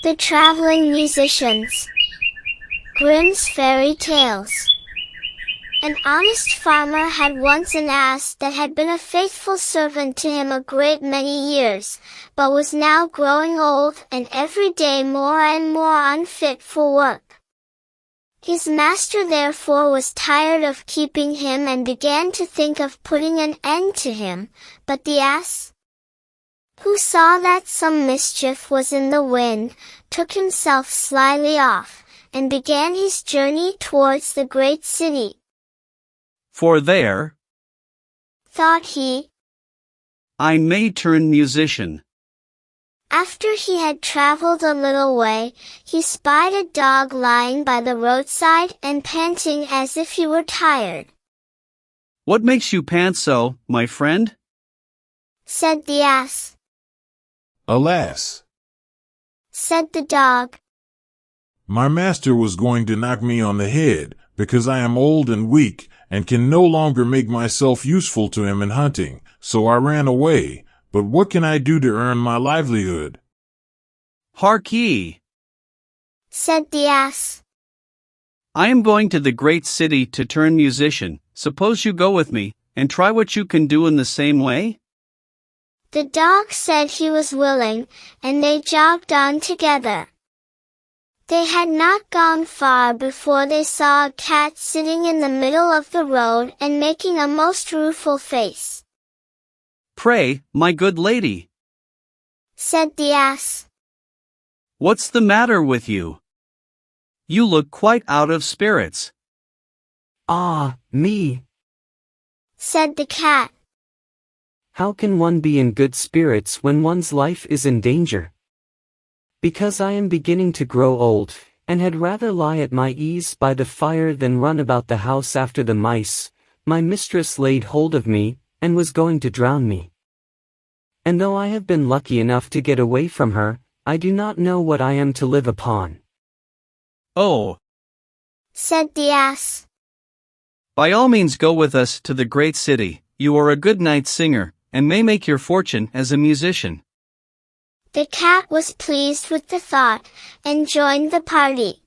The Traveling Musicians. Grimm's Fairy Tales. An honest farmer had once an ass that had been a faithful servant to him a great many years, but was now growing old and every day more and more unfit for work. His master therefore was tired of keeping him and began to think of putting an end to him, but the ass, who saw that some mischief was in the wind, took himself slyly off, and began his journey towards the great city. For there, thought he, I may turn musician. After he had traveled a little way, he spied a dog lying by the roadside and panting as if he were tired. What makes you pant so, my friend? Said the ass. Alas, said the dog, my master was going to knock me on the head, because I am old and weak, and can no longer make myself useful to him in hunting, so I ran away. But what can I do to earn my livelihood? Hark ye, said the ass. I am going to the great city to turn musician. Suppose you go with me, and try what you can do in the same way? The dog said he was willing, and they jogged on together. They had not gone far before they saw a cat sitting in the middle of the road and making a most rueful face. Pray, my good lady, said the ass, what's the matter with you? You look quite out of spirits. Ah, me, said the cat. How can one be in good spirits when one's life is in danger? Because I am beginning to grow old, and had rather lie at my ease by the fire than run about the house after the mice, my mistress laid hold of me, and was going to drown me. And though I have been lucky enough to get away from her, I do not know what I am to live upon. Oh, said the ass. By all means go with us to the great city. You are a good night singer, and may make your fortune as a musician. The cat was pleased with the thought, and joined the party.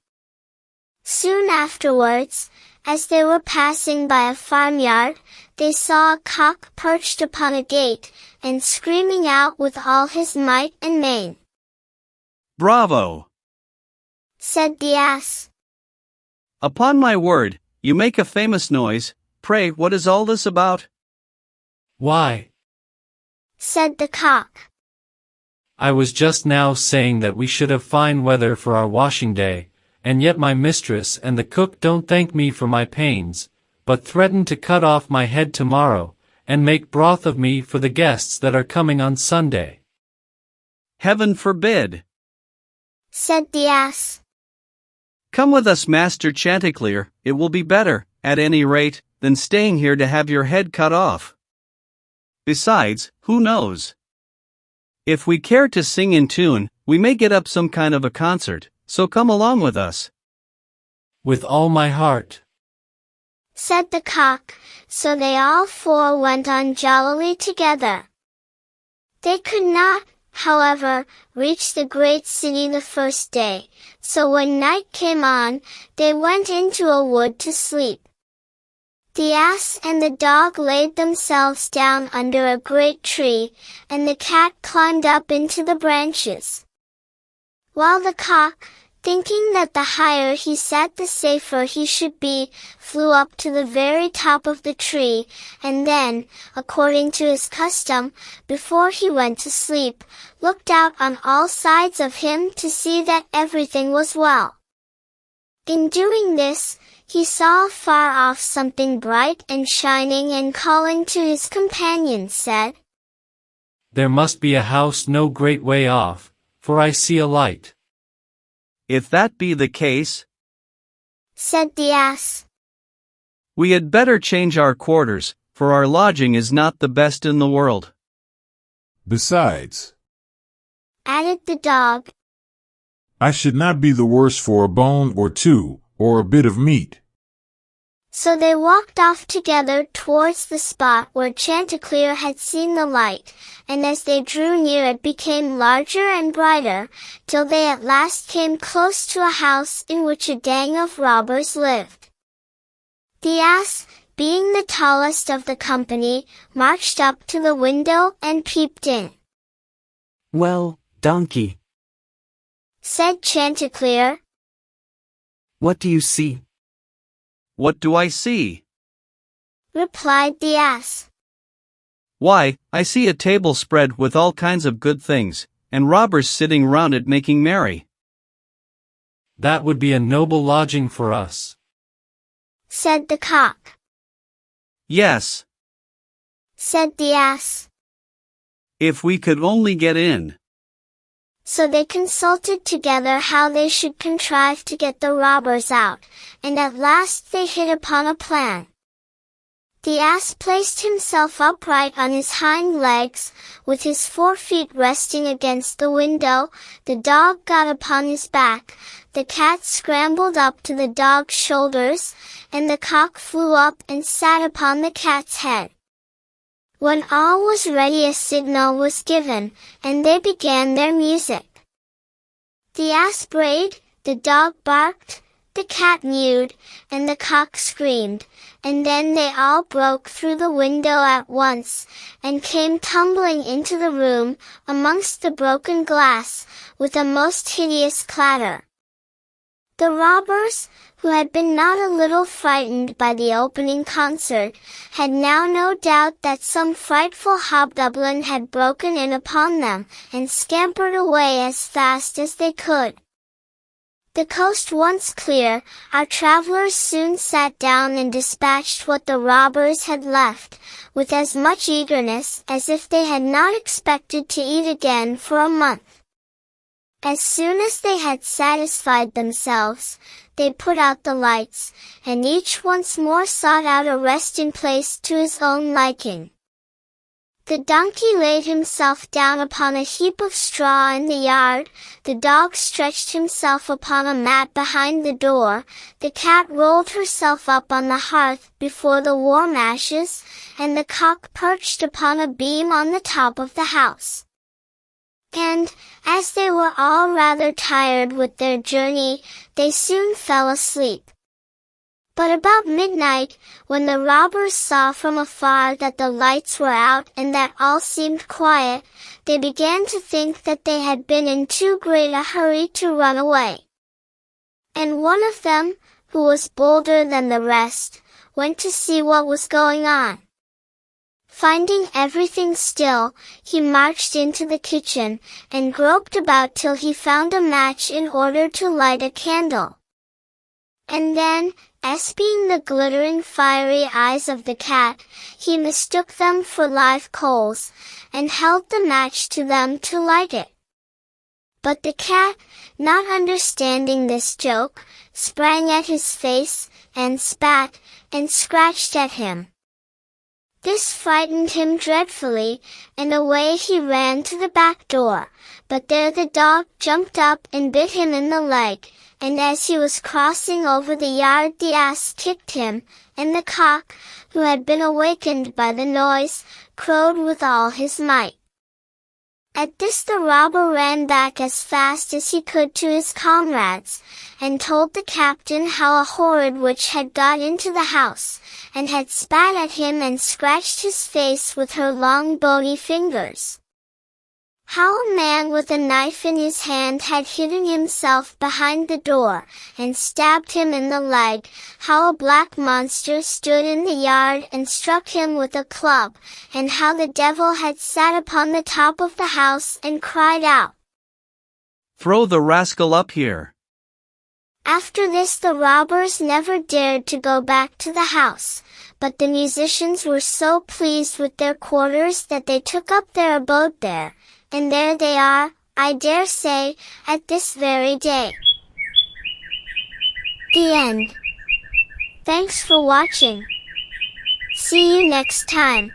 Soon afterwards, as they were passing by a farmyard, they saw a cock perched upon a gate, and screaming out with all his might and main. Bravo, said the ass. Upon my word, you make a famous noise. Pray, what is all this about? Why, said the cock, I was just now saying that we should have fine weather for our washing day, and yet my mistress and the cook don't thank me for my pains, but threaten to cut off my head tomorrow, and make broth of me for the guests that are coming on Sunday. Heaven forbid, said the ass. Come with us, Master Chanticleer. It will be better, at any rate, than staying here to have your head cut off. Besides, who knows? If we care to sing in tune, we may get up some kind of a concert, so come along with us. With all my heart, said the cock, so they all four went on jollily together. They could not, however, reach the great city the first day, so when night came on, they went into a wood to sleep. The ass and the dog laid themselves down under a great tree, and the cat climbed up into the branches. While the cock, thinking that the higher he sat the safer he should be, flew up to the very top of the tree, and then, according to his custom, before he went to sleep, looked out on all sides of him to see that everything was well. In doing this, he saw far off something bright and shining, and calling to his companion said, there must be a house no great way off, for I see a light. If that be the case, said the ass, we had better change our quarters, for our lodging is not the best in the world. Besides, added the dog, I should not be the worse for a bone or two, or a bit of meat. So they walked off together towards the spot where Chanticleer had seen the light, and as they drew near it became larger and brighter, till they at last came close to a house in which a gang of robbers lived. The ass, being the tallest of the company, marched up to the window and peeped in. "Well, donkey," said Chanticleer. "what do you see?" "What do I see?" replied the ass. "Why, I see a table spread with all kinds of good things, and robbers sitting round it making merry." "That would be a noble lodging for us," said the cock. "Yes," said the ass. "if we could only get in." So they consulted together how they should contrive to get the robbers out, and at last they hit upon a plan. The ass placed himself upright on his hind legs, with his 4 feet resting against the window, the dog got upon his back, the cat scrambled up to the dog's shoulders, and the cock flew up and sat upon the cat's head. When all was ready, a signal was given, and they began their music. The ass brayed, the dog barked, the cat mewed, and the cock screamed, and then they all broke through the window at once, and came tumbling into the room, amongst the broken glass, with a most hideous clatter. The robbers, who had been not a little frightened by the opening concert, had now no doubt that some frightful hobgoblin had broken in upon them, and scampered away as fast as they could. The coast once clear, our travelers soon sat down and dispatched what the robbers had left, with as much eagerness as if they had not expected to eat again for a month. As soon as they had satisfied themselves, they put out the lights, and each once more sought out a resting place to his own liking. The donkey laid himself down upon a heap of straw in the yard, the dog stretched himself upon a mat behind the door, the cat rolled herself up on the hearth before the warm ashes, and the cock perched upon a beam on the top of the house. And, as they were all rather tired with their journey, they soon fell asleep. But about midnight, when the robbers saw from afar that the lights were out and that all seemed quiet, they began to think that they had been in too great a hurry to run away. And one of them, who was bolder than the rest, went to see what was going on. Finding everything still, he marched into the kitchen, and groped about till he found a match in order to light a candle. And then, espying the glittering fiery eyes of the cat, he mistook them for live coals, and held the match to them to light it. But the cat, not understanding this joke, sprang at his face, and spat, and scratched at him. This frightened him dreadfully, and away he ran to the back door, but there the dog jumped up and bit him in the leg, and as he was crossing over the yard the ass kicked him, and the cock, who had been awakened by the noise, crowed with all his might. At this the robber ran back as fast as he could to his comrades, and told the captain how a horrid witch had got into the house, and had spat at him and scratched his face with her long bony fingers. How a man with a knife in his hand had hidden himself behind the door, and stabbed him in the leg, how a black monster stood in the yard and struck him with a club, and how the devil had sat upon the top of the house and cried out, "Throw the rascal up here!" After this the robbers never dared to go back to the house, but the musicians were so pleased with their quarters that they took up their abode there, and there they are, I dare say, at this very day. The end. Thanks for watching. See you next time.